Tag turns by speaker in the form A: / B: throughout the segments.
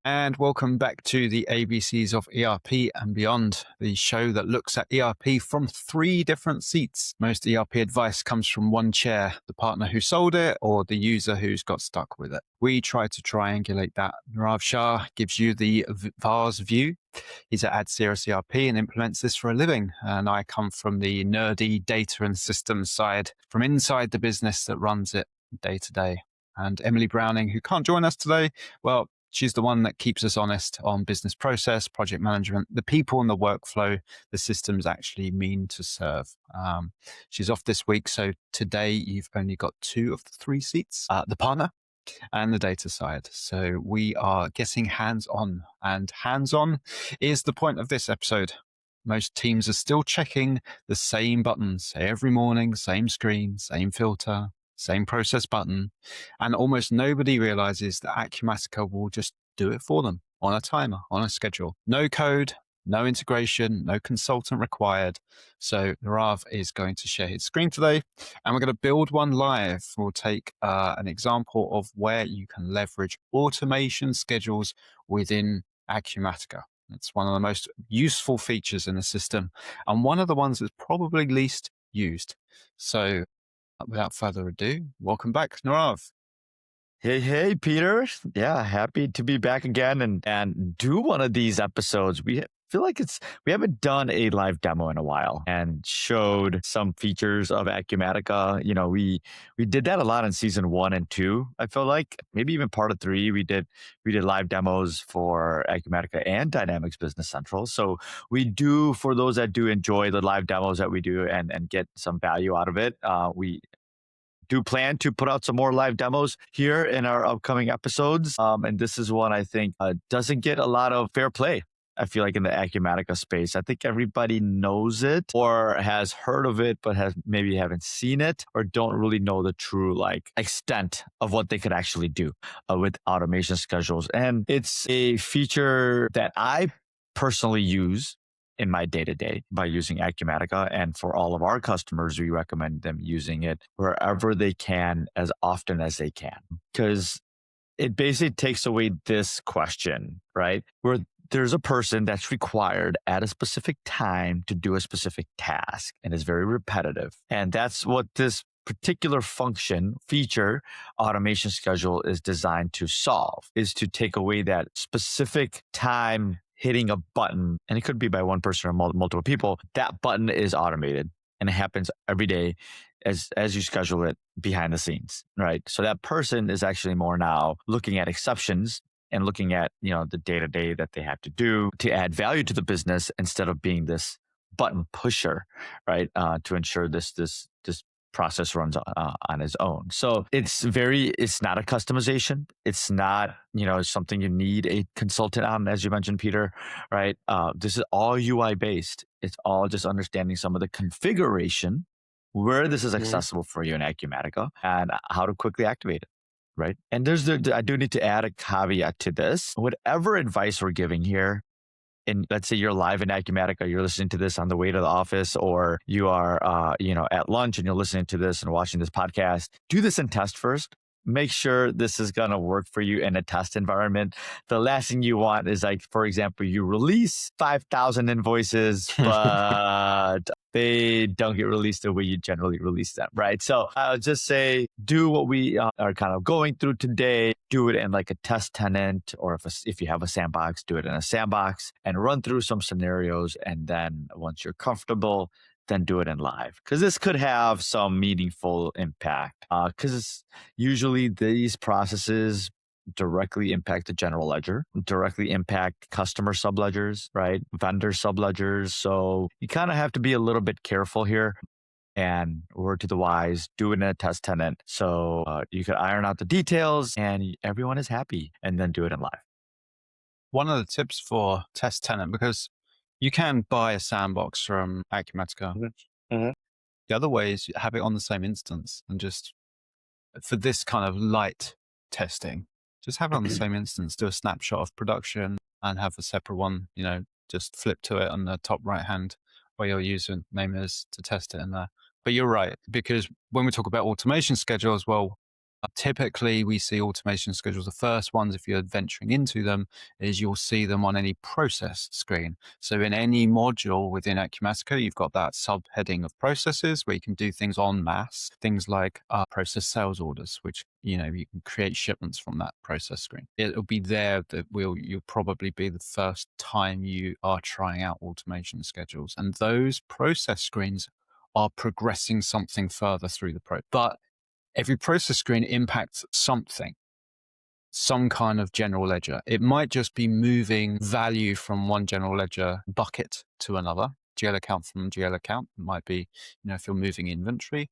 A: And welcome back to the ABCs of ERP and Beyond, the show that looks at ERP from 3 different seats. Most ERP advice comes from one chair, the partner who sold it or the user who's got stuck with it. We try to triangulate that. Nirav Shah gives you the VAR's view. He's at AdSerious ERP and implements this for a living. And I come from the nerdy data and systems side, from inside the business that runs it day to day. And Emily Browning, who can't join us today, well, she's the one that keeps us honest on business process, project management, the people and the workflow the systems actually mean to serve. She's off this week, so today you've only got 2 of the 3 seats, the partner and the data side. So we are getting hands-on, and hands-on is the point of this episode. Most teams are still checking the same buttons every morning, same screen, same filter, same process button, and almost nobody realizes that Acumatica will just do it for them on a timer, on a schedule. No code, no integration, no consultant required. So Nirav is going to share his screen today, and we're going to build one live. We'll take an example of where you can leverage automation schedules within Acumatica. It's one of the most useful features in the system, and one of the ones that's probably least used. So without further ado, welcome back, Nirav.
B: Hey, Peter. Yeah, happy to be back again and do one of these episodes. We feel like we haven't done a live demo in a while and showed some features of Acumatica. You know, we did that a lot in season 1 and 2. I feel like maybe even part of 3, we did live demos for Acumatica and Dynamics Business Central. So we do, for those that do enjoy the live demos that we do and get some value out of it, we do plan to put out some more live demos here in our upcoming episodes. And this is one I think doesn't get a lot of fair play. I feel like in the Acumatica space, I think everybody knows it or has heard of it, but maybe haven't seen it or don't really know the true extent of what they could actually do with automation schedules. And it's a feature that I personally use in my day-to-day by using Acumatica. And for all of our customers, we recommend them using it wherever they can, as often as they can. Because it basically takes away this question, right? Where there's a person that's required at a specific time to do a specific task and is very repetitive. And that's what this particular function, feature, automation schedule is designed to solve, is to take away that specific time hitting a button, and it could be by one person or multiple people. That button is automated and it happens every day as you schedule it behind the scenes, right? So that person is actually more now looking at exceptions and looking at, the day-to-day that they have to do to add value to the business instead of being this button pusher, right? To ensure this process runs on its own. So it's not a customization. It's not, something you need a consultant on, as you mentioned, Peter, right? This is all UI based. It's all just understanding some of the configuration, where this is accessible for you in Acumatica and how to quickly activate it, right? And I do need to add a caveat to this. Whatever advice we're giving here, and let's say you're live in Acumatica, you're listening to this on the way to the office, or you are, at lunch and you're listening to this and watching this podcast, do this in test first. Make sure this is going to work for you in a test environment. The last thing you want is for example, you release 5,000 invoices, but they don't get released the way you generally release them, right? So I'll just say, do what we are kind of going through today. Do it in a test tenant, or if you have a sandbox, do it in a sandbox and run through some scenarios. And then once you're comfortable, then do it in live, because this could have some meaningful impact. Because usually these processes directly impact the general ledger, directly impact customer subledgers, right? Vendor subledgers. So you kind of have to be a little bit careful here. And word to the wise, do it in a test tenant so you can iron out the details and everyone is happy, and then do it in live.
A: One of the tips for test tenant, because you can buy a sandbox from Acumatica.
C: Mm-hmm.
A: The other way is have it on the same instance, and just for this kind of light testing, just have it on the same instance, do a snapshot of production and have a separate one, just flip to it on the top right hand where your username is to test it in there. But you're right, because when we talk about automation schedules, well, Typically, we see automation schedules. The first ones, if you're venturing into them, is you'll see them on any process screen. So in any module within Acumatica, you've got that subheading of processes where you can do things en masse, things like process sales orders, which you can create shipments from that process screen. It'll be there that you'll probably be the first time you are trying out automation schedules, and those process screens are progressing something further through the but every process screen impacts something, some kind of general ledger. It might just be moving value from one general ledger bucket to another. GL account from GL account. It might be, if you're moving inventory.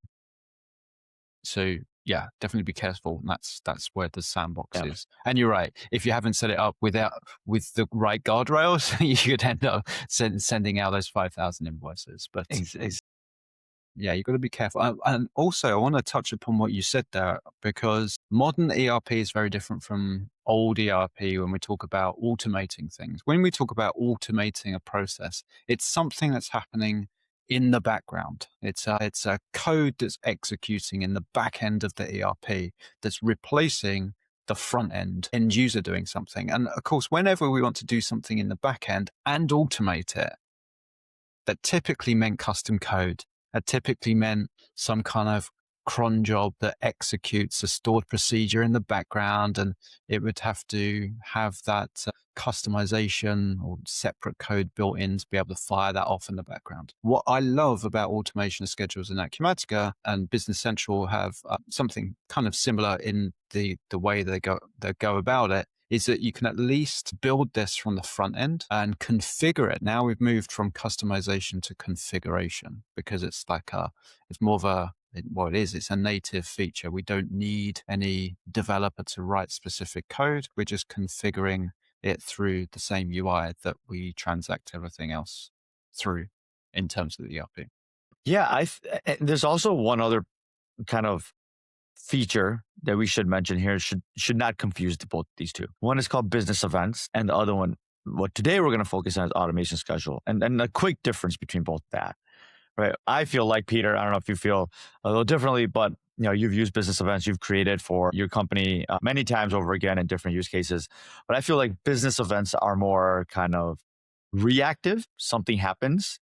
A: So yeah, definitely be careful. That's where the sandbox is. And you're right. If you haven't set it up with the right guardrails, you could end up sending out those 5,000 invoices. But yeah, you've got to be careful. And also, I want to touch upon what you said there, because modern ERP is very different from old ERP when we talk about automating things. When we talk about automating a process, it's something that's happening in the background. It's a code that's executing in the back end of the ERP that's replacing the front end user doing something. And of course, whenever we want to do something in the back end and automate it, that typically meant custom code. That typically meant some kind of cron job that executes a stored procedure in the background, and it would have to have that customization or separate code built in to be able to fire that off in the background. What I love about automation schedules in Acumatica and Business Central have something kind of similar in the way they go about it, is that you can at least build this from the front end and configure it. Now we've moved from customization to configuration, because it's it's more of it's a native feature. We don't need any developer to write specific code. We're just configuring it through the same UI that we transact everything else through in terms of the ERP.
B: Yeah, there's also one other kind of feature that we should mention here. Should not confuse both these two. One is called business events, and the other one, what today we're going to focus on, is automation schedule. And a quick difference between both that, right? I feel like, Peter, I don't know if you feel a little differently, but you've used business events, you've created for your company many times over again in different use cases. But I feel like business events are more kind of reactive. Something happens,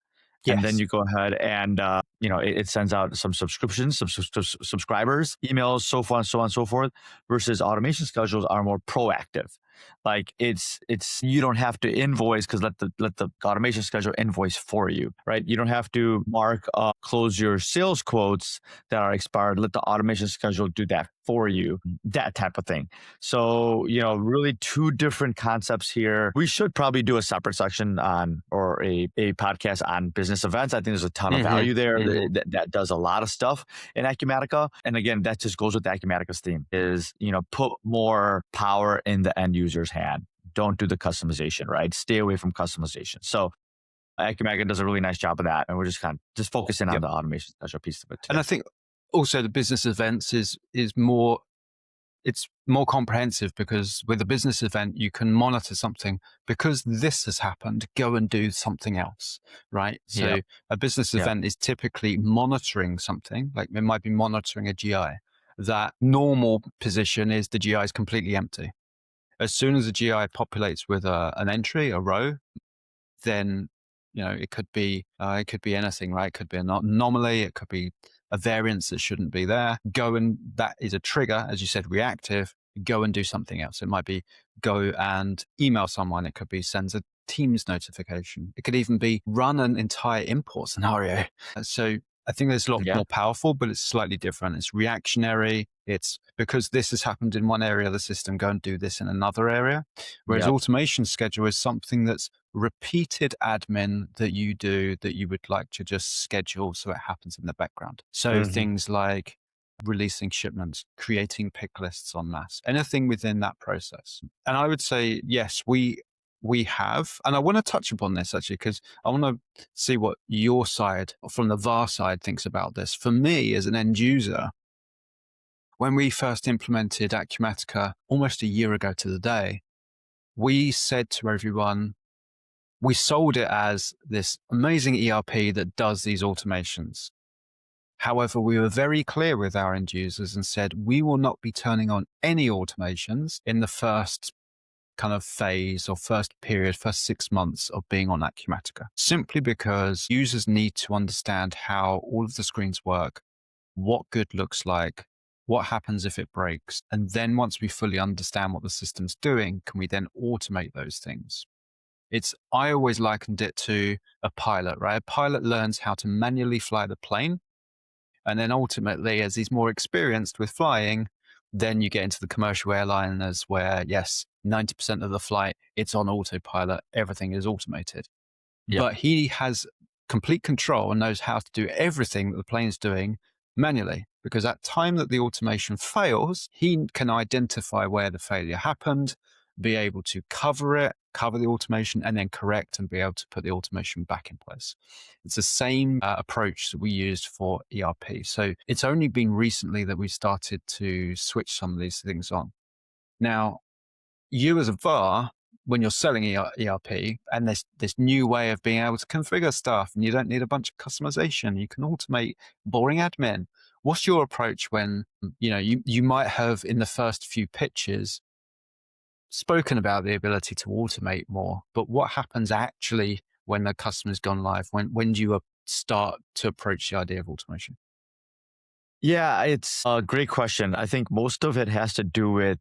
B: and then you go ahead and it sends out some subscriptions, some subscribers, emails, so on and so forth. Versus automation schedules are more proactive. Like it's you don't have to invoice, because let the automation schedule invoice for you, right? You don't have to close your sales quotes that are expired. Let the automation schedule do that for you, that type of thing. So really two different concepts here. We should probably do a separate section on, or a podcast on business events. I think there's a ton of value there. That does a lot of stuff in Acumatica. And again, that just goes with the Acumatica's theme, is put more power in the end user's hand. Don't do the customization, right? Stay away from customization. So Acumatica does a really nice job of that, and we're just focusing on the automation special piece of it today.
A: And I think also the business events is more, it's more comprehensive, because with a business event, you can monitor something. Because this has happened, go and do something else, right? So a business event is typically monitoring something, like it might be monitoring a GI. That normal position is the GI is completely empty. As soon as the GI populates with an entry, a row, then it could be anything, right? It could be an anomaly. It could be a variance that shouldn't be there. That is a trigger, as you said, reactive. Go and do something else. It might be go and email someone. It could be sends a Teams notification. It could even be run an entire import scenario. So I think there's a lot more powerful, but it's slightly different. It's reactionary. It's because this has happened in one area of the system, go and do this in another area. Whereas automation schedule is something that's repeated admin that you do that you would like to just schedule so it happens in the background. So things like releasing shipments, creating pick lists en masse, anything within that process. And I would say, yes, we have, and I want to touch upon this actually, because I want to see what your side from the VAR side thinks about this. For me as an end user, when we first implemented Acumatica almost a year ago to the day, we said to everyone, we sold it as this amazing ERP that does these automations. However, we were very clear with our end users and said, we will not be turning on any automations in the first kind of phase or first period, first 6 months of being on Acumatica, simply because users need to understand how all of the screens work, what good looks like, what happens if it breaks. And then once we fully understand what the system's doing, can we then automate those things? I always likened it to a pilot, right? A pilot learns how to manually fly the plane. And then ultimately, as he's more experienced with flying, then you get into the commercial airliners where, yes, 90% of the flight, it's on autopilot. Everything is automated.
B: Yep.
A: But he has complete control and knows how to do everything that the plane's doing manually. Because at time that the automation fails, he can identify where the failure happened, be able to cover it, cover the automation, and then correct and be able to put the automation back in place. It's the same approach that we used for ERP. So it's only been recently that we started to switch some of these things on. Now, you as a VAR, when you're selling ERP, and this new way of being able to configure stuff, and you don't need a bunch of customization, you can automate boring admin. What's your approach when you might have in the first few pitches spoken about the ability to automate more, but what happens actually when the customer's gone live? When do you start to approach the idea of automation?
B: Yeah, it's a great question. I think most of it has to do with,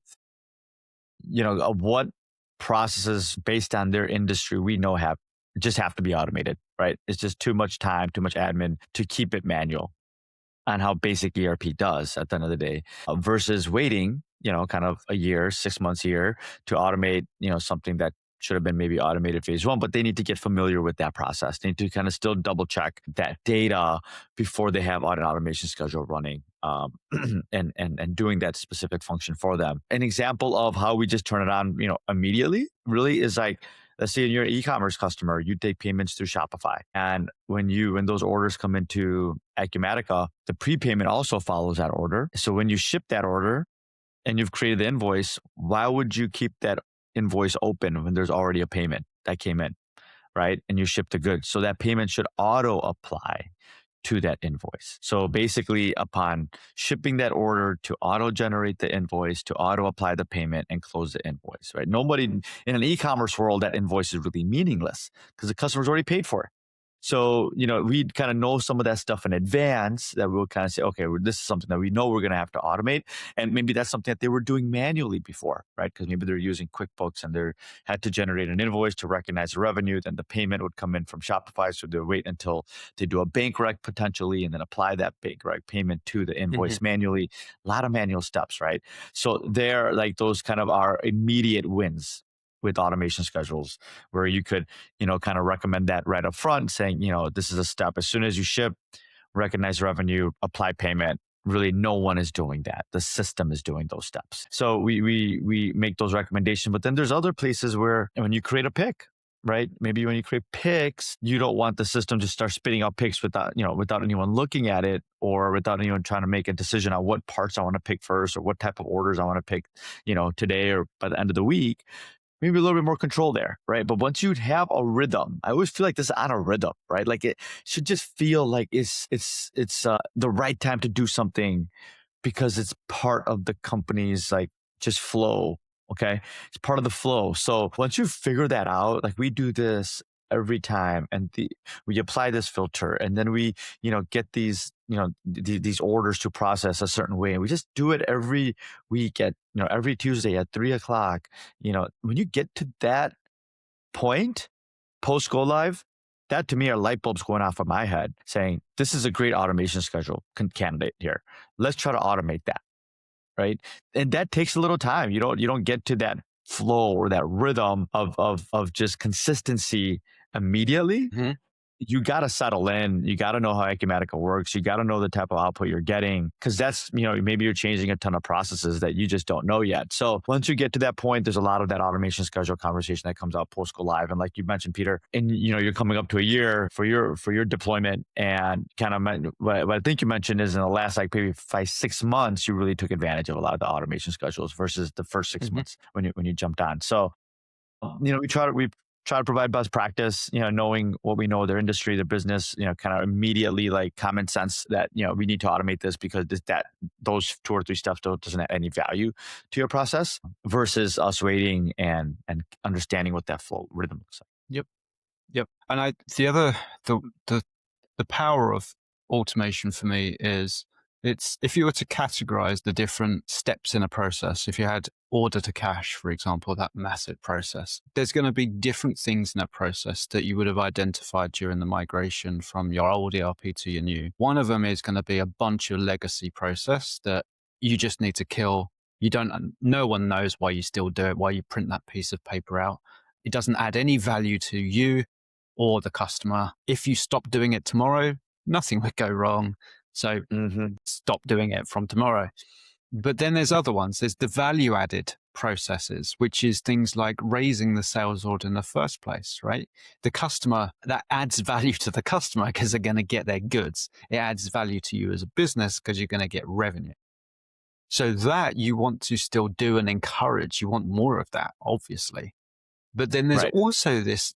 B: what processes based on their industry we know just have to be automated, right? It's just too much time, too much admin to keep it manual on how basic ERP does at the end of the day versus waiting, kind of a year, 6 months here to automate, something that should have been maybe automated phase one, but they need to get familiar with that process. They need to kind of still double check that data before they have an automation schedule running and doing that specific function for them. An example of how we just turn it on, immediately really is like, let's say you're an e-commerce customer, you take payments through Shopify. And when those orders come into Acumatica, the prepayment also follows that order. So when you ship that order and you've created the invoice, why would you keep that invoice open when there's already a payment that came in, right? And you ship the goods. So that payment should auto apply to that invoice. So basically, upon shipping that order, to auto generate the invoice, to auto apply the payment and close the invoice, right? Nobody in an e-commerce world, that invoice is really meaningless because the customer's already paid for it. So, we'd kind of know some of that stuff in advance that we'll kind of say, okay, this is something that we know we're going to have to automate. And maybe that's something that they were doing manually before, right? Because maybe they're using QuickBooks and they had to generate an invoice to recognize the revenue. Then the payment would come in from Shopify. So they'll wait until they do a bank rec potentially and then apply that bank rec payment to the invoice manually. A lot of manual steps, right? So they're like those kind of are immediate wins with automation schedules where you could, kind of recommend that right up front saying, this is a step. As soon as you ship, recognize revenue, apply payment. Really, no one is doing that. The system is doing those steps. So we make those recommendations. But then there's other places where when you create a pick, right? Maybe when you create picks, you don't want the system to start spitting out picks without anyone looking at it or without anyone trying to make a decision on what parts I want to pick first or what type of orders I want to pick, today or by the end of the week. Maybe a little bit more control there, right? But once you have a rhythm, I always feel like this is on a rhythm, right? Like it should just feel like it's the right time to do something because it's part of the company's like just flow. Okay, it's part of the flow. So once you figure that out, like we do this every time, and we apply this filter, and then we get these these orders to process a certain way, and we just do it every week at every Tuesday at 3:00. When you get to that point post go live, that to me are light bulbs going off in my head saying this is a great automation schedule candidate here. Let's try to automate that, right? And that takes a little time. You don't get to that flow or that rhythm of just consistency immediately. You got to settle in. You got to know how Acumatica works. You got to know the type of output you're getting because that's, maybe you're changing a ton of processes that you just don't know yet. So once you get to that point, there's a lot of that automation schedule conversation that comes out post go live. And like you mentioned, Peter, and you're coming up to a year for your deployment, and kind of what I think you mentioned is in the last like maybe 5-6 months, you really took advantage of a lot of the automation schedules versus the first 6 months when you jumped on. So we try to provide best practice, knowing what we know of their industry, their business, kind of immediately like common sense that, we need to automate this because those 2 or 3 steps doesn't add any value to your process versus us waiting and understanding what that flow rhythm looks like.
A: Yep. And the power of automation for me is if you were to categorize the different steps in a process, if you had order to cash, for example, that massive process, there's going to be different things in that process that you would have identified during the migration from your old ERP to your new. One of them is going to be a bunch of legacy process that you just need to kill. No one knows why you still do it, why you print that piece of paper out. It doesn't add any value to you or the customer. If you stop doing it tomorrow, nothing would go wrong. So stop doing it from tomorrow. But then there's other ones. There's the value added processes, which is things like raising the sales order in the first place, right? The customer, that adds value to the customer because they're going to get their goods. It adds value to you as a business because you're going to get revenue. So that you want to still do and encourage. You want more of that, obviously. But then there's also this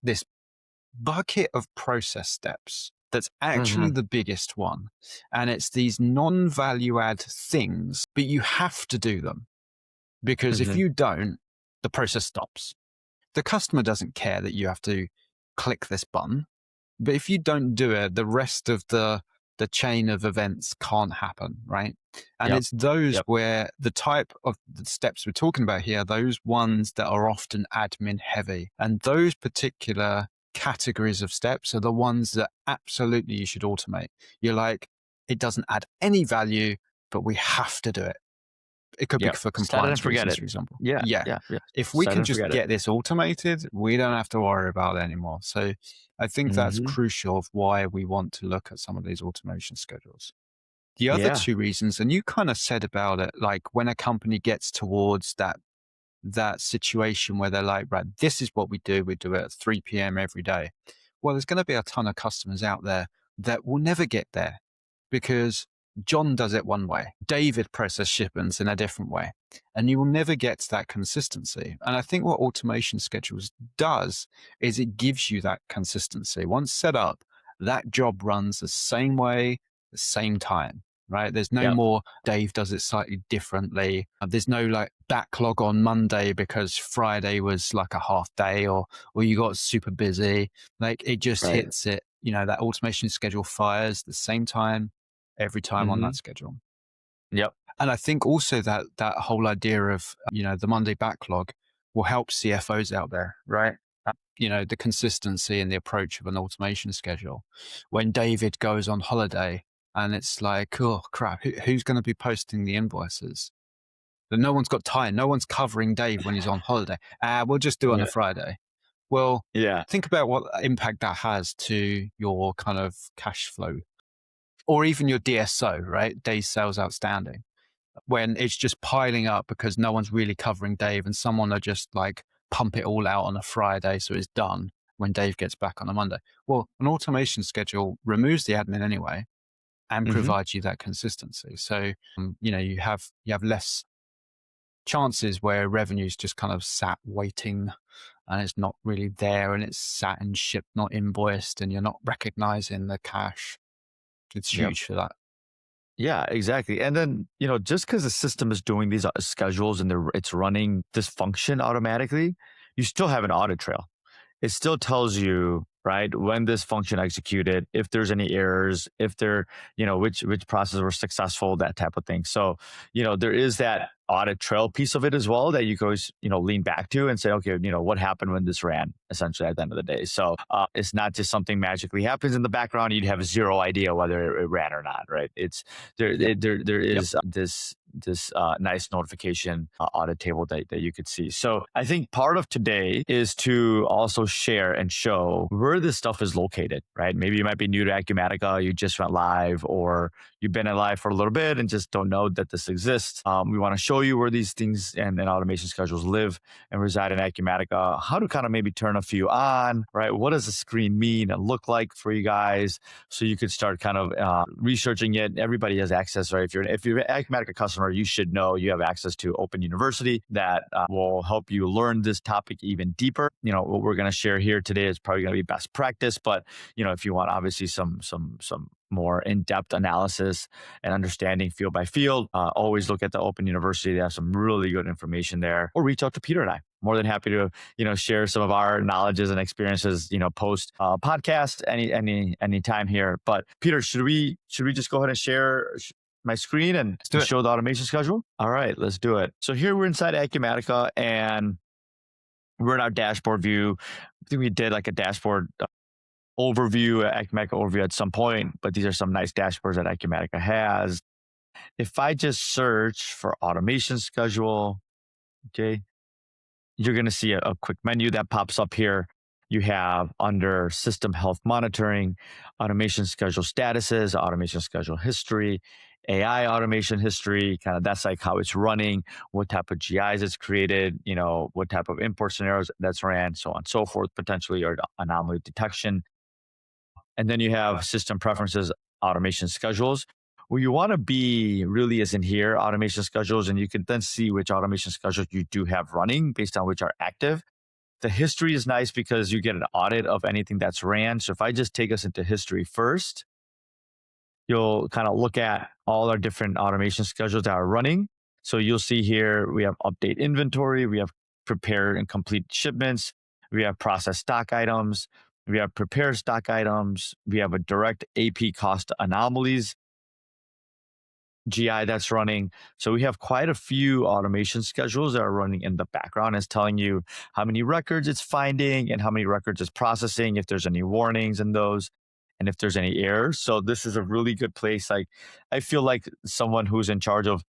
A: bucket of process steps that's actually the biggest one. And it's these non-value add things, but you have to do them because if you don't, the process stops. The customer doesn't care that you have to click this button, but if you don't do it, the rest of the chain of events can't happen, right? And it's those where the type of the steps we're talking about here, those ones that are often admin heavy. And those particular categories of steps are the ones that absolutely you should automate. You're like, it doesn't add any value, but we have to do it. It could be for compliance reasons, for example. Yeah. If we can just get this automated, we don't have to worry about it anymore. So I think that's crucial of why we want to look at some of these automation schedules. The other 2 reasons, and you kind of said about it, like when a company gets towards that situation where they're like, right, this is what we do it at 3 p.m. every day. Well, there's going to be a ton of customers out there that will never get there because John does it one way. David processes shipments in a different way. And you will never get to that consistency. And I think what automation schedules does is it gives you that consistency. Once set up, that job runs the same way, the same time, right? There's no more Dave does it slightly differently. There's no like backlog on Monday because Friday was like a half day or you got super busy. Like it just hits it, that automation schedule fires the same time every time on that schedule. And I think also that whole idea of, the Monday backlog will help CFOs out there, right? The consistency and the approach of an automation schedule. When David goes on holiday and it's like, oh crap, who's going to be posting the invoices? But no one's got time. No one's covering Dave when he's on holiday. We'll just do it on a Friday. Well, think about what impact that has to your kind of cash flow or even your DSO, right? Days sales outstanding, when it's just piling up because no one's really covering Dave and someone will just like pump it all out on a Friday so it's done when Dave gets back on a Monday. Well, an automation schedule removes the admin anyway and provides you that consistency. So, you have less chances where revenue's just kind of sat waiting and it's not really there and it's sat and shipped, not invoiced, and you're not recognizing the cash. It's huge for that.
B: Yeah, exactly. And then, just because the system is doing these schedules and it's running this function automatically, you still have an audit trail. It still tells you, right, when this function executed, if there's any errors, if there, which processes were successful, that type of thing. So, there is that audit trail piece of it as well that you can always, lean back to and say, okay, what happened when this ran essentially at the end of the day. So it's not just something magically happens in the background. You'd have zero idea whether it ran or not, right? It's there is this nice notification audit table that you could see. So I think part of today is to also share and show where this stuff is located, right? Maybe you might be new to Acumatica, you just went live, or you've been in live for a little bit and just don't know that this exists. We want to show you where these things and automation schedules live and reside in Acumatica, how to kind of maybe turn a few on, right? What does the screen mean and look like for you guys? So you could start kind of researching it. Everybody has access, right? If you're an Acumatica customer, customer, you should know you have access to Open University that will help you learn this topic even deeper. What we're going to share here today is probably going to be best practice, but if you want obviously some more in-depth analysis and understanding field by field, always look at the Open University. They have some really good information there, or reach out to Peter and I. More than happy to share some of our knowledges and experiences post podcast any time here. But Peter, should we just go ahead and share my screen and show the automation schedule? All right, let's do it. So here we're inside Acumatica and we're in our dashboard view. I think we did like a dashboard overview, Acumatica overview at some point, but these are some nice dashboards that Acumatica has. If I just search for automation schedule, okay, you're going to see a quick menu that pops up here. You have under system health monitoring, automation schedule statuses, automation schedule history, AI automation history, kind of that's like how it's running, what type of GIs it's created, what type of import scenarios that's ran, so on and so forth, potentially, or anomaly detection. And then you have system preferences, automation schedules. Where you want to be really is in here, automation schedules, and you can then see which automation schedules you do have running based on which are active. The history is nice because you get an audit of anything that's ran. So if I just take us into history first, you'll kind of look at all our different automation schedules that are running. So you'll see here, we have update inventory, we have prepare and complete shipments, we have process stock items, we have prepare stock items, we have a direct AP cost anomalies GI that's running. So we have quite a few automation schedules that are running in the background. It's telling you how many records it's finding and how many records it's processing, if there's any warnings in those, and if there's any errors. So this is a really good place. Like, I feel like someone who's in charge of,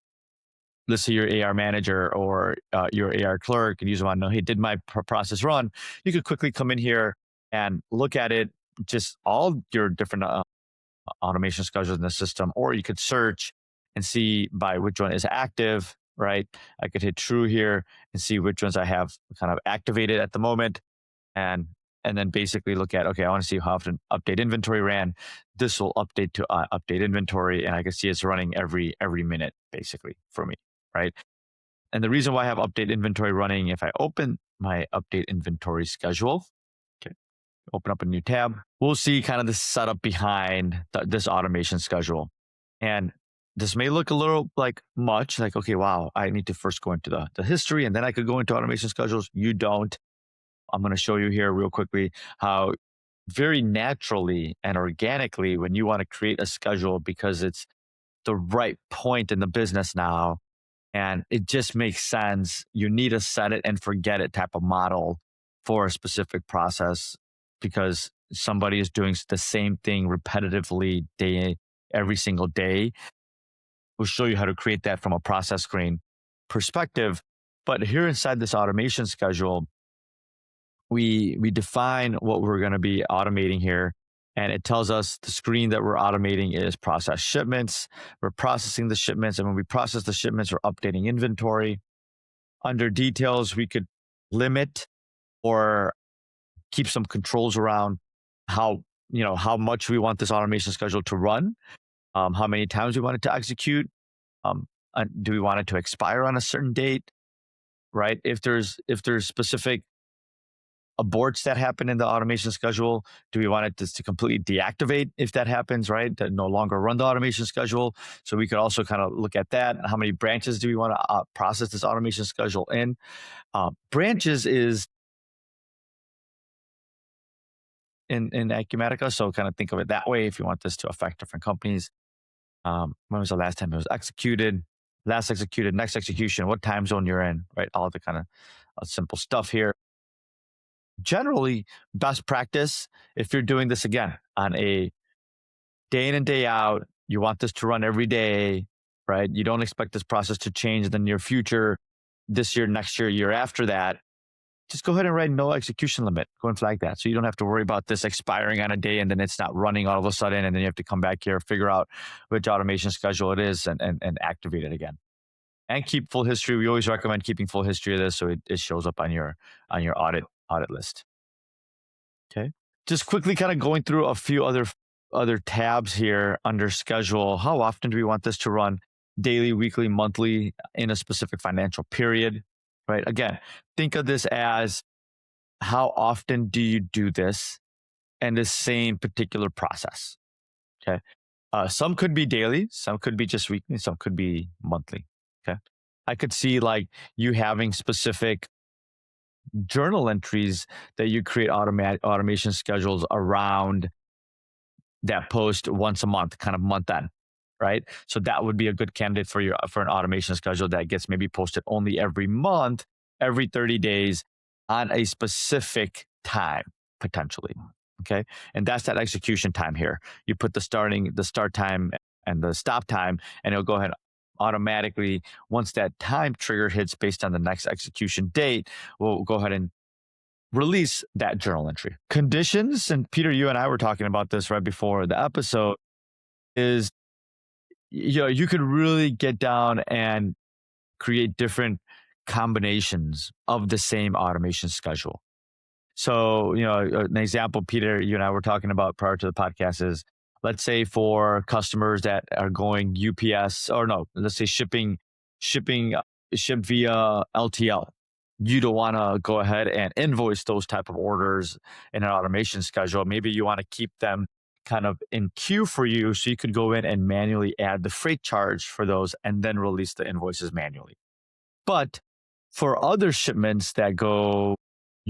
B: let's say, your AR manager or your AR clerk, and you just want to know, hey, did my process run? You could quickly come in here and look at it, just all your different automation schedules in the system, or you could search and see by which one is active, right? I could hit true here and see which ones I have kind of activated at the moment. And then basically look at, okay, I want to see how often update inventory ran. This will update to update inventory. And I can see it's running every minute, basically, for me, right? And the reason why I have update inventory running, if I open my update inventory schedule, okay, open up a new tab, we'll see kind of the setup behind this automation schedule. And this may look a little like much, like, okay, wow, I need to first go into the history and then I could go into automation schedules. You don't. I'm going to show you here real quickly how very naturally and organically, when you want to create a schedule because it's the right point in the business now, and it just makes sense, you need a set it and forget it type of model for a specific process because somebody is doing the same thing repetitively every single day. We'll show you how to create that from a process screen perspective. But here inside this automation schedule, we define what we're going to be automating here. And it tells us the screen that we're automating is process shipments. We're processing the shipments. And when we process the shipments, we're updating inventory. Under details, we could limit or keep some controls around how much we want this automation schedule to run. How many times we want it to execute. Do we want it to expire on a certain date, right? If there's specific aborts that happen in the automation schedule, do we want it to completely deactivate if that happens, right? To no longer run the automation schedule. So we could also kind of look at that. How many branches do we want to process this automation schedule in? Branches is in Acumatica. So kind of think of it that way if you want this to affect different companies. When was the last time it was executed? Last executed, next execution, what time zone you're in, right? All the kind of simple stuff here. Generally, best practice, if you're doing this again on a day in and day out, you want this to run every day, right? You don't expect this process to change in the near future, this year, next year, year after that. Just go ahead and write no execution limit. Go and flag that. So you don't have to worry about this expiring on a day and then it's not running all of a sudden. And then you have to come back here, figure out which automation schedule it is and activate it again. And keep full history. We always recommend keeping full history of this so it shows up on your audit list. Okay. Just quickly kind of going through a few other tabs here under schedule. How often do we want this to run? daily, weekly, monthly in a specific financial period, right? Again, think of this as how often do you do this and the same particular process, okay? Some could be daily, some could be just weekly, some could be monthly, okay? I could see like you having specific journal entries that you create automation schedules around that post once a month, kind of month end, right? So that would be a good candidate for an automation schedule that gets maybe posted only every month, every 30 days on a specific time, potentially. Okay. And that's that execution time here. You put the start time and the stop time, and it'll go ahead automatically. Once that time trigger hits based on the next execution date, we'll go ahead and release that journal entry. Conditions, and Peter, you and I were talking about this right before the episode, is you could really get down and create different combinations of the same automation schedule. So, an example, Peter, you and I were talking about prior to the podcast is, let's say for customers that are going UPS, or no, let's say ship via LTL. You don't want to go ahead and invoice those type of orders in an automation schedule. Maybe you want to keep them kind of in queue for you, so you could go in and manually add the freight charge for those and then release the invoices manually. But for other shipments that go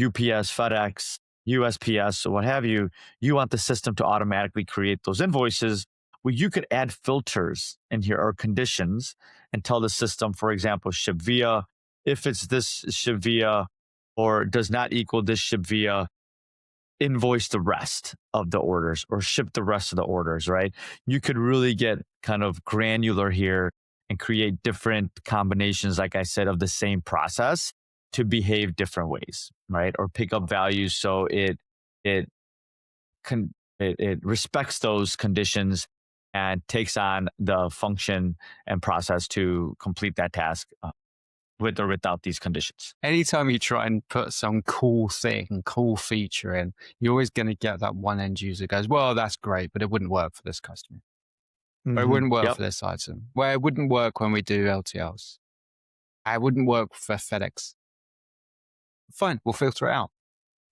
B: UPS, FedEx, USPS, or what have you, you want the system to automatically create those invoices. Well, you could add filters in here or conditions and tell the system, for example, ship via, if it's this ship via or does not equal this ship via, invoice the rest of the orders or ship the rest of the orders, right? You could really get kind of granular here and create different combinations, like I said, of the same process to behave different ways, right? Or pick up values so it respects those conditions and takes on the function and process to complete that task with or without these conditions.
A: Anytime you try and put some cool feature in, you're always going to get that one end user goes, well, that's great, but it wouldn't work for this customer. Or it wouldn't work for this item. Well, it wouldn't work when we do LTLs. It wouldn't work for FedEx. Fine, we'll filter it out.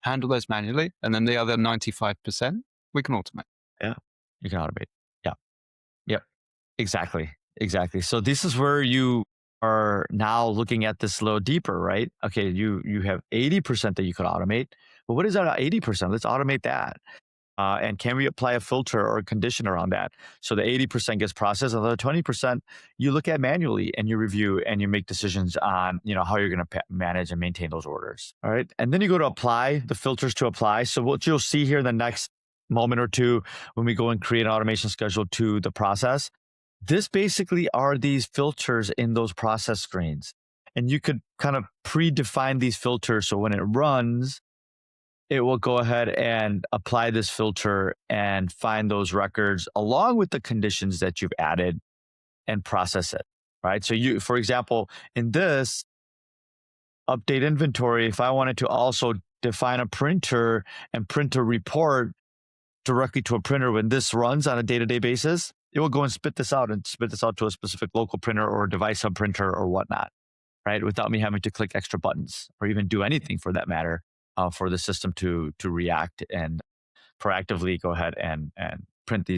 A: Handle those manually, and then the other 95%, we can automate.
B: Yeah, you can automate. Yeah. Yep. Exactly. So this is where you are now looking at this a little deeper, right? Okay, you have 80% that you could automate. But what is that 80%? Let's automate that. And can we apply a filter or a condition around that? So the 80% gets processed, and the 20% you look at manually and you review and you make decisions on, how you're going to manage and maintain those orders. All right. And then you go to apply the filters to apply. So what you'll see here in the next moment or two, when we go and create an automation schedule to the process, this basically are these filters in those process screens. And you could kind of predefine these filters. So when it runs, it will go ahead and apply this filter and find those records along with the conditions that you've added and process it, right? So for example, in this update inventory, if I wanted to also define a printer and print a report directly to a printer when this runs on a day-to-day basis, it will go and spit this out to a specific local printer or device hub printer or whatnot, right? Without me having to click extra buttons or even do anything for that matter. For the system to react and proactively go ahead and print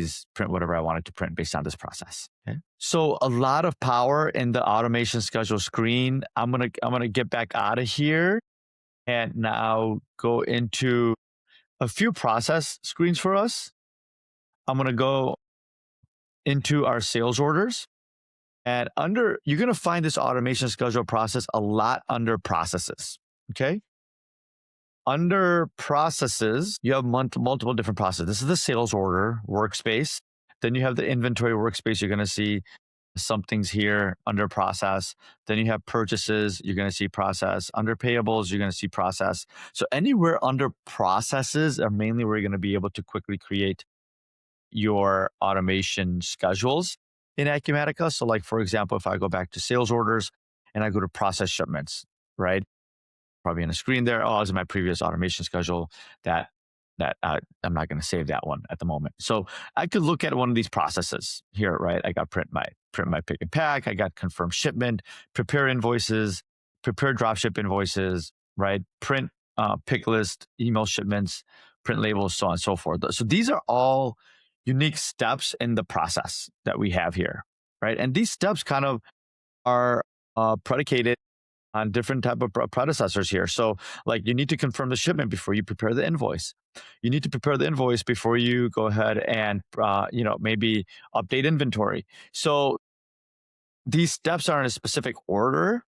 B: whatever I wanted to print based on this process. Okay. So a lot of power in the automation schedule screen. I'm gonna get back out of here and now go into a few process screens for us. I'm gonna go into our sales orders, and you're gonna find this automation schedule process a lot under processes. Okay. Under processes, you have multiple different processes. This is the sales order workspace. Then you have the inventory workspace. You're going to see some things here under process. Then you have purchases. You're going to see process. Under payables, you're going to see process. So anywhere under processes are mainly where you're going to be able to quickly create your automation schedules in Acumatica. So like, for example, if I go back to sales orders and I go to process shipments, right? Probably on the screen there. Oh, this is my previous automation schedule that that I'm not going to save that one at the moment. So I could look at one of these processes here, right? I got print my pick and pack. I got confirm shipment, prepare invoices, prepare dropship invoices, right? Print pick list, email shipments, print labels, so on and so forth. So these are all unique steps in the process that we have here, right? And these steps kind of are predicated on different type of predecessors here. So like you need to confirm the shipment before you prepare the invoice. You need to prepare the invoice before you go ahead and, maybe update inventory. So these steps are in a specific order,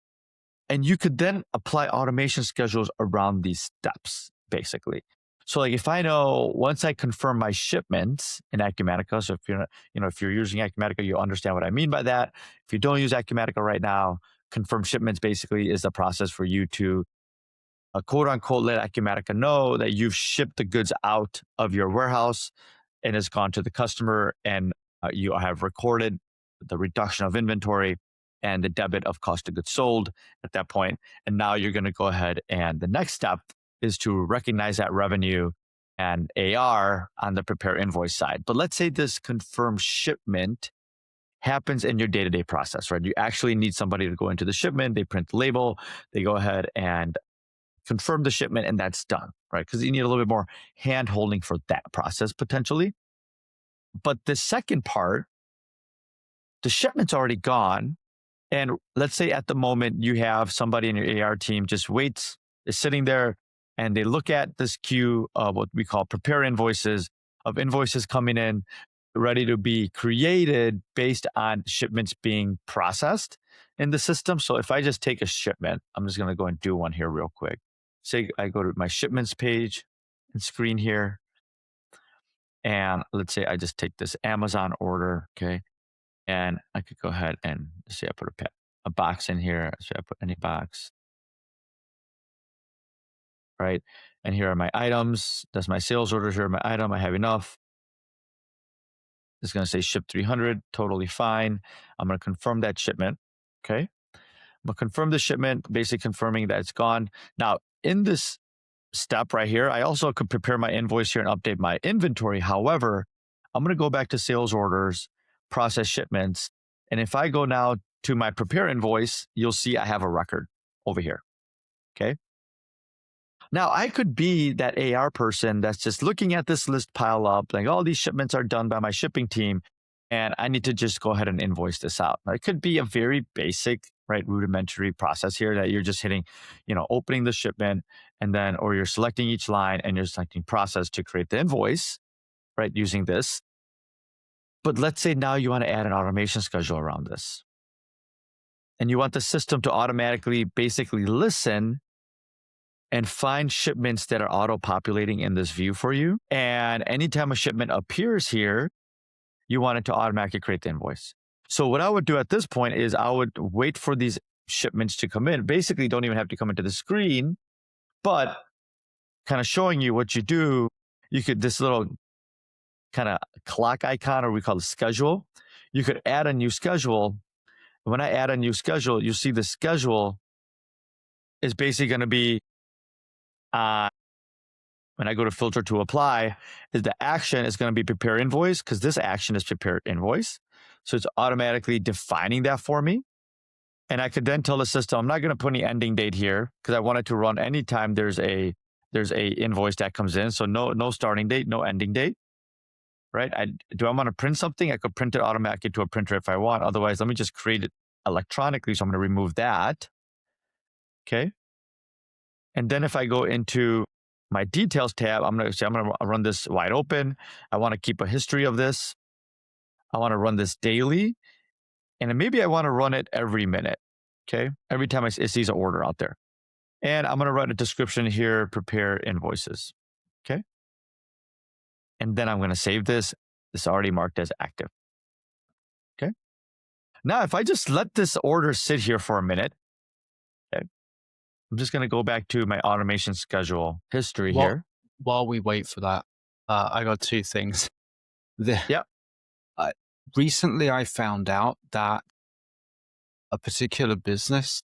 B: and you could then apply automation schedules around these steps, basically. So like if I know once I confirm my shipments in Acumatica, so if you're using Acumatica, you'll understand what I mean by that. If you don't use Acumatica right now, confirm shipments basically is the process for you to quote unquote let Acumatica know that you've shipped the goods out of your warehouse and it's gone to the customer, and you have recorded the reduction of inventory and the debit of cost of goods sold at that point. And now you're going to go ahead, and the next step is to recognize that revenue and AR on the prepare invoice side. But let's say this confirmed shipment happens in your day-to-day process, right? You actually need somebody to go into the shipment, they print the label, they go ahead and confirm the shipment, and that's done, right? Because you need a little bit more hand holding for that process potentially. But the second part, the shipment's already gone. And let's say at the moment you have somebody in your AR team just waits, is sitting there, and they look at this queue of what we call prepare invoices, of invoices coming in, ready to be created based on shipments being processed in the system. So if I just take a shipment, I'm just going to go and do one here real quick. Say I go to my shipments page and screen here. And let's say I just take this Amazon order, okay? And I could go ahead and say I put a box in here. So I put any box, right? And here are my items. That's my sales orders. Here are my item. I have enough. It's going to say ship 300, totally fine. I'm going to confirm that shipment, okay? I'm going to confirm the shipment, basically confirming that it's gone. Now, in this step right here, I also could prepare my invoice here and update my inventory. However, I'm going to go back to sales orders, process shipments. And if I go now to my prepare invoice, you'll see I have a record over here, okay? Now, I could be that AR person that's just looking at this list pile up, like all these shipments are done by my shipping team, and I need to just go ahead and invoice this out. Now, it could be a very basic, right, rudimentary process here that you're just hitting, opening the shipment, and then, or you're selecting each line and you're selecting process to create the invoice, right, using this. But let's say now you want to add an automation schedule around this. And you want the system to automatically basically listen and find shipments that are auto-populating in this view for you. And anytime a shipment appears here, you want it to automatically create the invoice. So what I would do at this point is I would wait for these shipments to come in. Basically, don't even have to come into the screen, but kind of showing you what you do. You could, this little kind of clock icon, or we call it schedule. You could add a new schedule. When I add a new schedule, you see the schedule is basically going to be when I go to filter to apply, is the action is going to be prepare invoice, because this action is prepare invoice. So it's automatically defining that for me. And I could then tell the system, I'm not going to put any ending date here because I want it to run anytime there's a invoice that comes in. So no starting date, no ending date, right? Do I want to print something? I could print it automatically to a printer if I want. Otherwise, let me just create it electronically. So I'm going to remove that. Okay. And then if I go into my details tab, I'm going to say, I'm going to run this wide open. I want to keep a history of this. I want to run this daily. And maybe I want to run it every minute. Okay. Every time it sees an order out there. And I'm going to write a description here, prepare invoices. Okay. And then I'm going to save this. This is already marked as active. Okay. Now, if I just let this order sit here for a minute, okay, I'm just going to go back to my automation schedule history here.
A: While we wait for that, I got two things.
B: Yep.
A: Recently, I found out that a particular business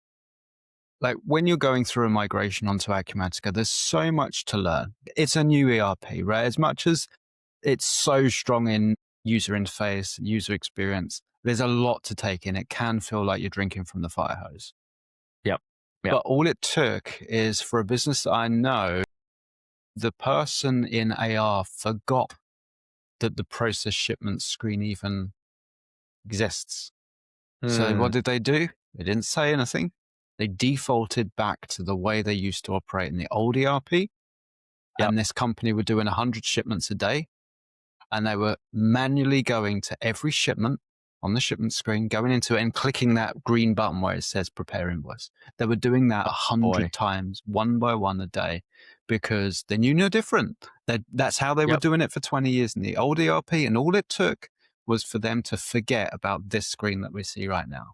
A: Like when you're going through a migration onto Acumatica, there's so much to learn. It's a new ERP, right? As much as it's so strong in user interface, user experience, there's a lot to take in. It can feel like you're drinking from the fire hose.
B: Yep.
A: But all it took is for a business that I know, the person in AR forgot that the process shipment screen even exists. So what did they do? They didn't say anything. They defaulted back to the way they used to operate in the old ERP.
B: Yep.
A: And this company were doing 100 shipments a day. And they were manually going to every shipment on the shipment screen, going into it and clicking that green button where it says prepare invoice. They were doing that 100 times, one by one a day, because they knew no different. That's how they were doing it for 20 years in the old ERP. And all it took was for them to forget about this screen that we see right now,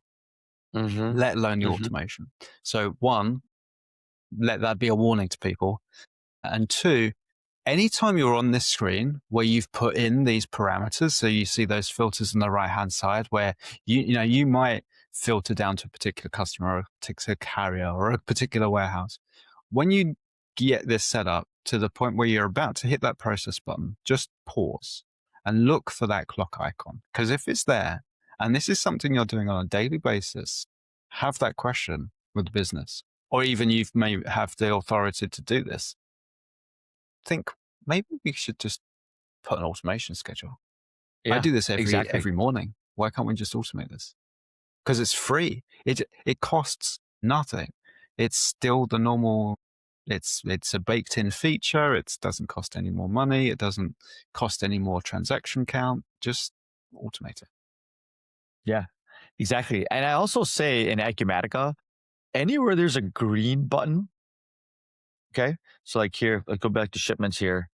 A: let alone the automation. So one, let that be a warning to people. And two, anytime you're on this screen where you've put in these parameters, so you see those filters on the right-hand side where you might filter down to a particular customer or a particular carrier or a particular warehouse. When you get this set up to the point where you're about to hit that process button, just pause and look for that clock icon. Because if it's there, and this is something you're doing on a daily basis, have that question with the business, or even you may have the authority to do this. Think maybe we should just put an automation schedule. I do this every morning. Why can't we just automate this? Because it's free. It costs nothing. It's still the normal. It's a baked in feature. It doesn't cost any more money. It doesn't cost any more transaction count. Just automate it.
B: Yeah, exactly. And I also say in Acumatica, anywhere there's a green button, okay? So like here, let's go back to shipments here.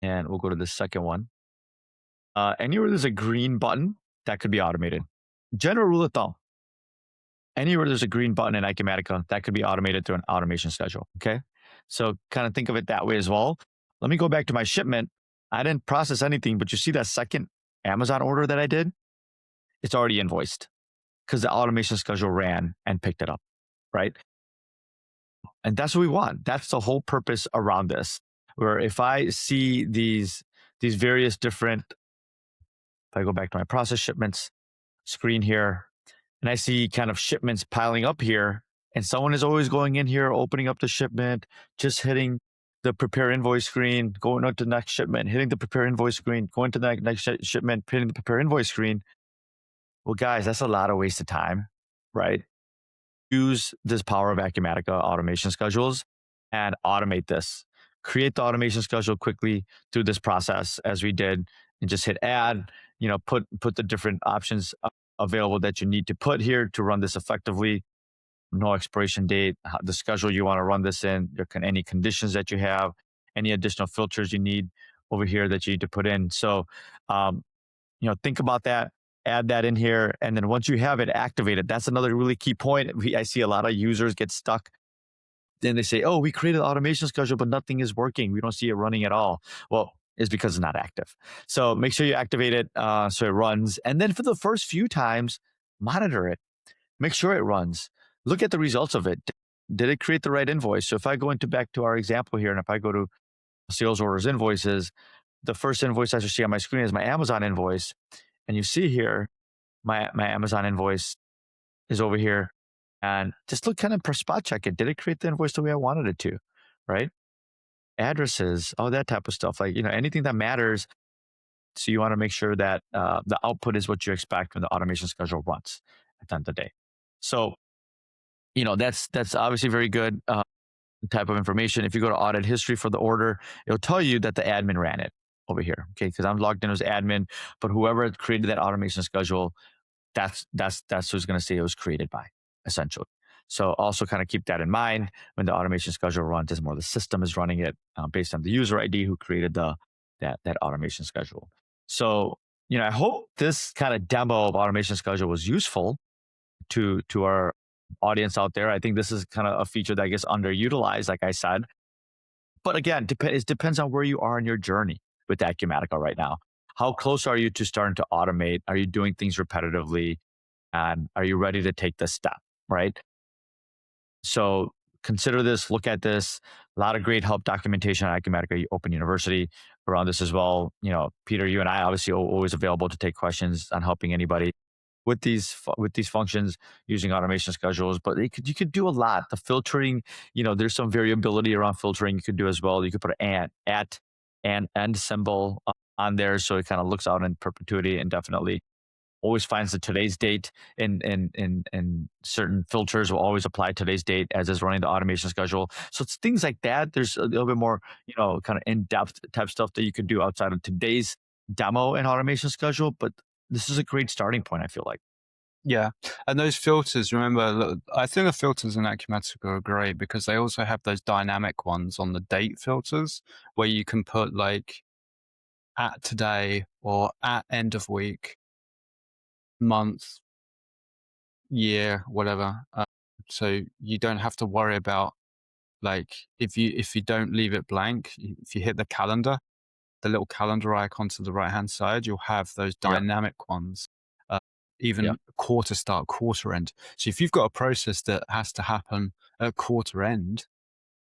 B: And we'll go to the second one. Anywhere there's a green button, that could be automated. General rule of thumb. Anywhere there's a green button in Acumatica, that could be automated through an automation schedule, okay? So kind of think of it that way as well. Let me go back to my shipment. I didn't process anything, but you see that second Amazon order that I did? It's already invoiced because the automation schedule ran and picked it up, right? And that's what we want. That's the whole purpose around this, where if I see these various different, if I go back to my process shipments screen here, and I see kind of shipments piling up here, and someone is always going in here, opening up the shipment, just hitting the prepare invoice screen, going on to the next shipment, hitting the prepare invoice screen, going to the next shipment, hitting the prepare invoice screen. Well, guys, that's a lot of wasted time, right? Use this power of Acumatica automation schedules and automate this. Create the automation schedule quickly through this process as we did, and just hit add, put the different options available that you need to put here to run this effectively. No expiration date, the schedule you want to run this in, any conditions that you have, any additional filters you need over here that you need to put in. So, think about that, add that in here. And then once you have it activated, that's another really key point. I see a lot of users get stuck. Then they say, oh, we created an automation schedule, but nothing is working. We don't see it running at all. Well, it's because it's not active. So make sure you activate it so it runs. And then for the first few times, monitor it. Make sure it runs. Look at the results of it. Did it create the right invoice? So if I go back to our example here, and if I go to sales orders invoices, the first invoice I should see on my screen is my Amazon invoice. And you see here, my Amazon invoice is over here. And just look kind of spot check it. Did it create the invoice the way I wanted it to, right? Addresses, all that type of stuff. Like, anything that matters. So you want to make sure that the output is what you expect when the automation schedule runs at the end of the day. So, that's obviously very good type of information. If you go to audit history for the order, it'll tell you that the admin ran it over here. Okay, because I'm logged in as admin, but whoever created that automation schedule, that's who's going to say it was created by, essentially. So also kind of keep that in mind when the automation schedule runs. It's more the system is running it based on the user ID who created that automation schedule. So I hope this kind of demo of automation schedule was useful to our audience out there. I think this is kind of a feature that gets underutilized, like I said. But again, it depends on where you are in your journey with Acumatica right now. How close are you to starting to automate? Are you doing things repetitively? And are you ready to take this step, right? So consider this, look at this. A lot of great help documentation on Acumatica Open University around this as well. Peter, you and I obviously always available to take questions on helping anybody with these functions using automation schedules. But you could do a lot. The filtering, there's some variability around filtering you could do as well. You could put an at and end symbol on there, so it kind of looks out in perpetuity indefinitely. Always finds the today's date, and certain filters will always apply today's date as is running the automation schedule. So it's things like that. There's a little bit more, kind of in-depth type stuff that you could do outside of today's demo and automation schedule. But this is a great starting point, I feel like.
A: Yeah. And those filters, remember, look, I think the filters in Acumatica are great because they also have those dynamic ones on the date filters where you can put like at today or at end of week, month, year, whatever. So you don't have to worry about like if you don't leave it blank, if you hit the calendar, the little calendar icon to the right hand side, you'll have those
B: Yep.
A: dynamic ones.
B: Yep.
A: Even quarter start, quarter end. So if you've got a process that has to happen at quarter end,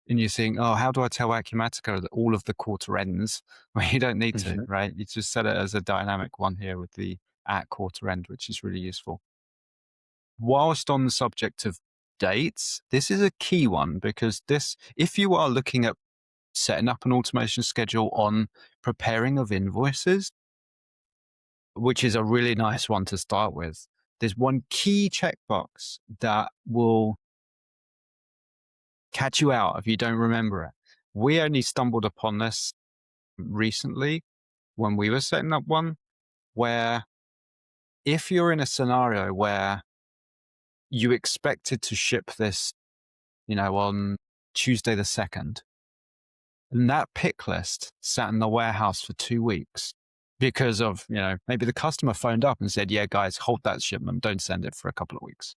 A: and you're saying, oh, how do I tell Acumatica that all of the quarter ends? Well, you don't need to,
B: Mhm.
A: right? You just set it as a dynamic one here with the at quarter end, which is really useful. Whilst on the subject of dates, this is a key one because if you are looking at setting up an automation schedule on preparing of invoices, which is a really nice one to start with, there's one key checkbox that will catch you out if you don't remember it. We only stumbled upon this recently when we were setting up one where if you're in a scenario where you expected to ship this, on Tuesday the 2nd, and that pick list sat in the warehouse for 2 weeks because of, maybe the customer phoned up and said, yeah, guys, hold that shipment. Don't send it for a couple of weeks.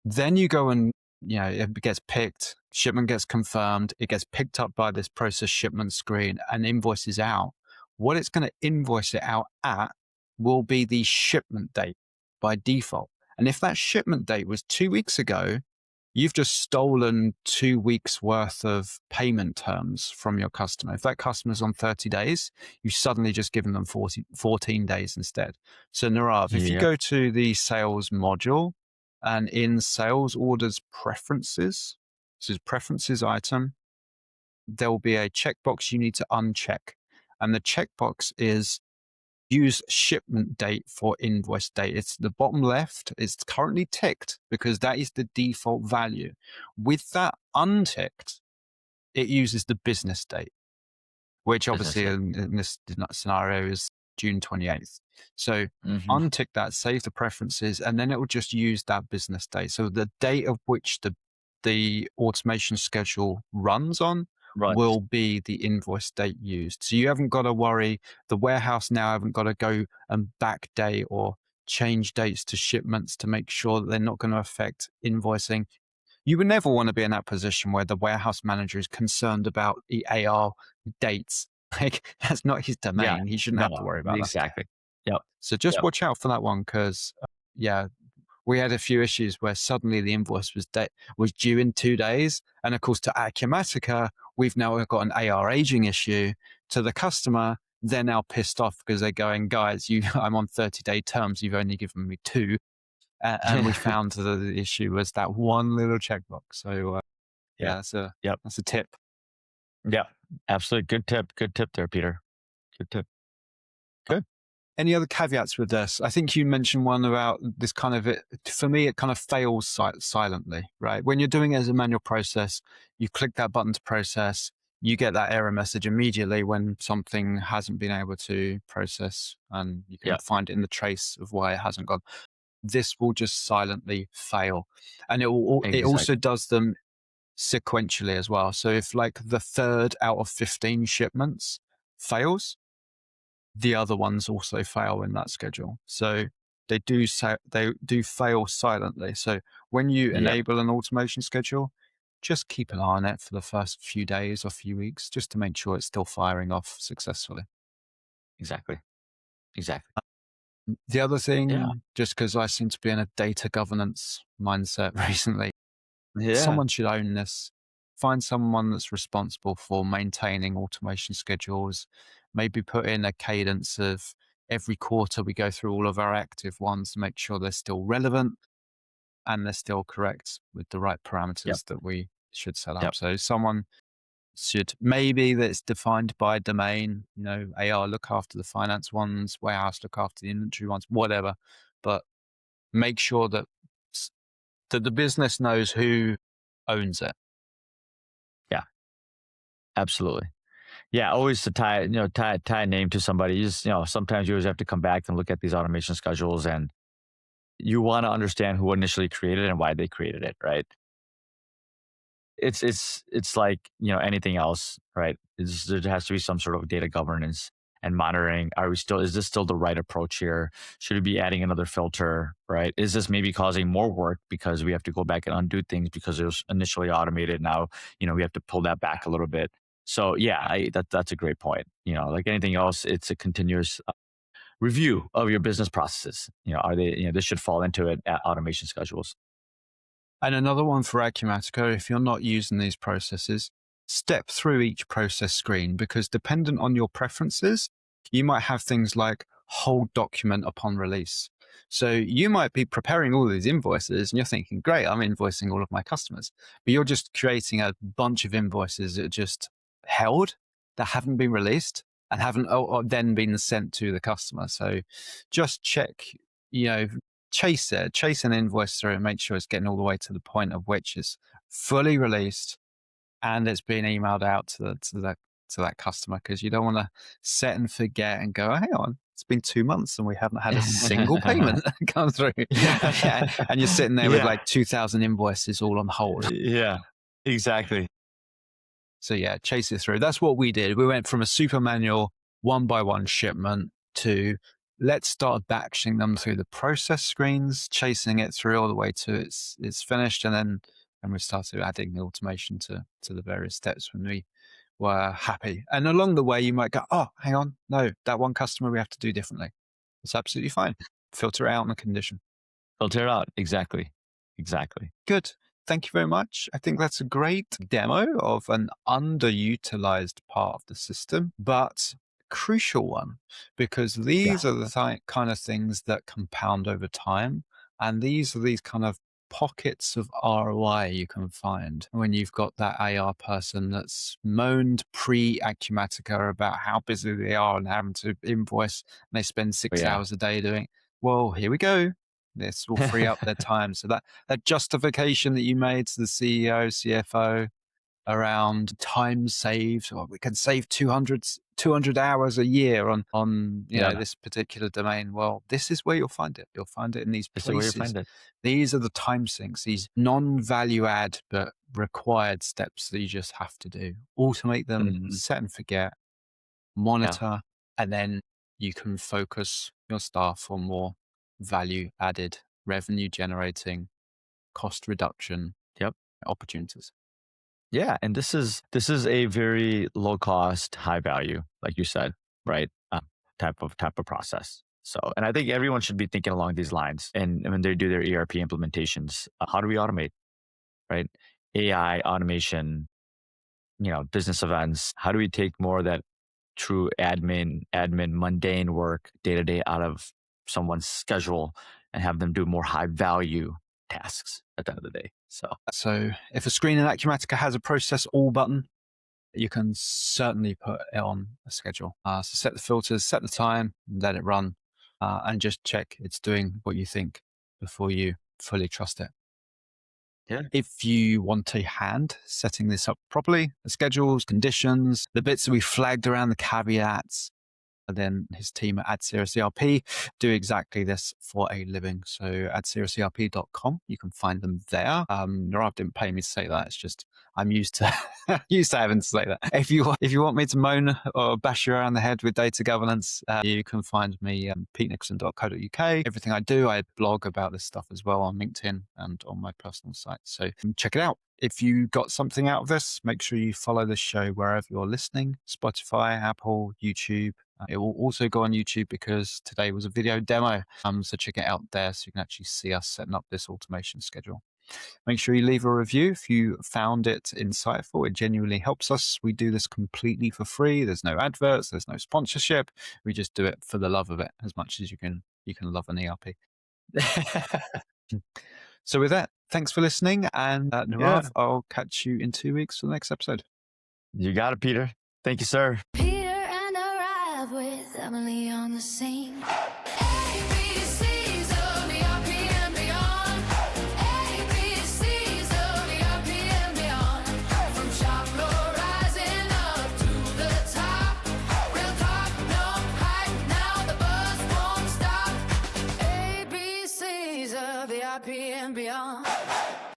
A: Then you go and, it gets picked, shipment gets confirmed, it gets picked up by this process shipment screen and invoices out. What it's going to invoice it out at will be the shipment date by default. And if that shipment date was 2 weeks ago, you've just stolen 2 weeks worth of payment terms from your customer. If that customer's on 30 days, you've suddenly just given them 14 days instead. So Nirav, if you
B: Yep.
A: go to the sales module and in sales orders preferences, this is preferences item, there will be a checkbox you need to uncheck. And the checkbox is use shipment date for invoice date. It's the bottom left. It's currently ticked because that is the default value. With that unticked, it uses the business date, which
B: Business
A: obviously
B: day.
A: in this scenario is June 28th. So
B: Hmm.
A: untick that, save the preferences, and then it will just use that business day. So the date of which the automation schedule runs on
B: Runs.
A: will be the invoice date used. So you haven't got to worry. The warehouse now haven't got to go and backdate or change dates to shipments to make sure that they're not going to affect invoicing. You would never want to be in that position where the warehouse manager is concerned about the AR dates. Like that's not his
B: Yeah.
A: domain. He shouldn't
B: No.
A: have to worry about that.
B: Exactly. Yep.
A: So just
B: Yep.
A: watch out for that one because, yeah, we had a few issues where suddenly the invoice was due in 2 days, and of course to Acumatica, we've now got an AR aging issue. To the customer, they're now pissed off because they're going, guys, I'm on 30-day terms. You've only given me 2. And we found the issue was that one little checkbox. So
B: Yeah.
A: yeah,
B: Yep.
A: that's a tip.
B: Yeah. Absolutely. Good tip. Good tip there, Peter. Good tip. Good.
A: Any other caveats with this? I think you mentioned one about this kind of for me, it kind of fails silently, right? When you're doing it as a manual process, you click that button to process, you get that error message immediately when something hasn't been able to process, and you can
B: Yeah.
A: find it in the trace of why it hasn't gone. This will just silently fail. And it also
B: Exactly.
A: does them sequentially as well. So if like the 3rd out of 15 shipments fails, the other ones also fail in that schedule. So they do fail silently. So when you
B: Yep.
A: enable an automation schedule, just keep an eye on it for the first few days or few weeks, just to make sure it's still firing off successfully.
B: Exactly. Exactly.
A: The other
B: Yeah.
A: thing, just because I seem to be in a data governance mindset recently,
B: Yeah.
A: Someone should own this. Find someone that's responsible for maintaining automation schedules. Maybe put in a cadence of every quarter we go through all of our active ones to make sure they're still relevant and they're still correct with the right
B: Yep.
A: parameters that we should set up.
B: Yep.
A: So someone should maybe that's defined by domain, AR look after the finance ones, warehouse look after the inventory ones, whatever. But make sure that the business knows who owns it.
B: Yeah. Absolutely. Yeah, always to tie a name to somebody. You just, sometimes you always have to come back and look at these automation schedules, and you want to understand who initially created and why they created it, right? It's like, anything else, right? There has to be some sort of data governance and monitoring. Is this still the right approach here? Should we be adding another filter, right? Is this maybe causing more work because we have to go back and undo things because it was initially automated? Now, we have to pull that back a little bit. So yeah, that's a great point. Like anything else, it's a continuous review of your business processes. Are they, this should fall into it at automation schedules.
A: And another one for Acumatica, if you're not using these processes, step through each process screen because dependent on your preferences, you might have things like hold document upon release. So you might be preparing all these invoices and you're thinking, great, I'm invoicing all of my customers, but you're just creating a bunch of invoices that are just held, that haven't been released and haven't or then been sent to the customer. So just check, you know, chase an invoice through and make sure it's getting all the way to the point of which is fully released and it's being emailed out to that customer, because you don't want to set and forget and go, oh, hang on, it's been 2 months and we haven't had a single payment come through.
B: Yeah.
A: And you're sitting there with
B: Yeah.
A: like 2,000 invoices all on hold.
B: Yeah, exactly.
A: So yeah, chase it through. That's what we did. We went from a super manual one by one shipment to let's start batching them through the process screens, chasing it through all the way to it's finished, and we started adding the automation to the various steps when we were happy. And along the way, you might go, oh, hang on, no, that one customer we have to do differently. It's absolutely fine. Filter it out on a condition.
B: Filter it out. Exactly. Exactly.
A: Good. Thank you very much. I think that's a great demo of an underutilized part of the system, but crucial one, because
B: Yeah.
A: these are the kind of things that compound over time. And these are these kind of pockets of ROI you can find when you've got that AR person that's moaned pre-Acumatica about how busy they are and having to invoice, and they spend
B: Oh,
A: 6
B: yeah.
A: hours a day doing, well, here we go. This will free up their time. So that justification that you made to the CEO, CFO around time saved, or we can save 200 hours a year on
B: Yeah.
A: this particular domain. Well, this is where you'll find it. You'll find it in these
B: This is where you
A: places.
B: find it.
A: These are the time sinks, these non-value add but required steps that you just have to do. Automate them,
B: Mhm.
A: set and forget,
B: Yeah.
A: monitor, and then you can focus your staff on more value added, revenue generating, cost reduction
B: Yep.
A: opportunities.
B: Yeah. And this is a very low cost, high value, like you said, right? Type of process. So, and I think everyone should be thinking along these lines. And when they do their ERP implementations, how do we automate, right? AI automation, business events. How do we take more of that true admin mundane work day to day out of someone's schedule and have them do more high value tasks at the end of the day?
A: So if a screen in Acumatica has a process all button, you can certainly put it on a schedule. So set the filters, set the time, let it run, and just check it's doing what you think before you fully trust it.
B: Yeah.
A: If you want a hand setting this up properly, the schedules, conditions, the bits that we flagged around the caveats, and then his team at AdSerious ERP do exactly this for a living. So adseriouserp.com, you can find them there. Nirav didn't pay me to say that. It's just I'm used to used to having to say that. If you want me to moan or bash you around the head with data governance, you can find me petenixon.co.uk. Everything I do, I blog about this stuff as well on LinkedIn and on my personal site. So check it out. If you got something out of this, make sure you follow this show wherever you're listening: Spotify, Apple, YouTube. It will also go on YouTube because today was a video demo. So check it out there so you can actually see us setting up this automation schedule. Make sure you leave a review if you found it insightful. It genuinely helps us. We do this completely for free. There's no adverts, there's no sponsorship. We just do it for the love of it, as much as you can love an ERP. So with that, thanks for listening. And Nirav, I'll catch you in 2 weeks for the next episode.
B: You got it, Peter. Thank you, sir.
C: Peter and Nirav with Emily on the scene. ABCs of ERP and beyond. ABCs of ERP and beyond. From shop floor rising up to the top. Real talk, no hype, now the buzz won't stop. ABCs of ERP and beyond.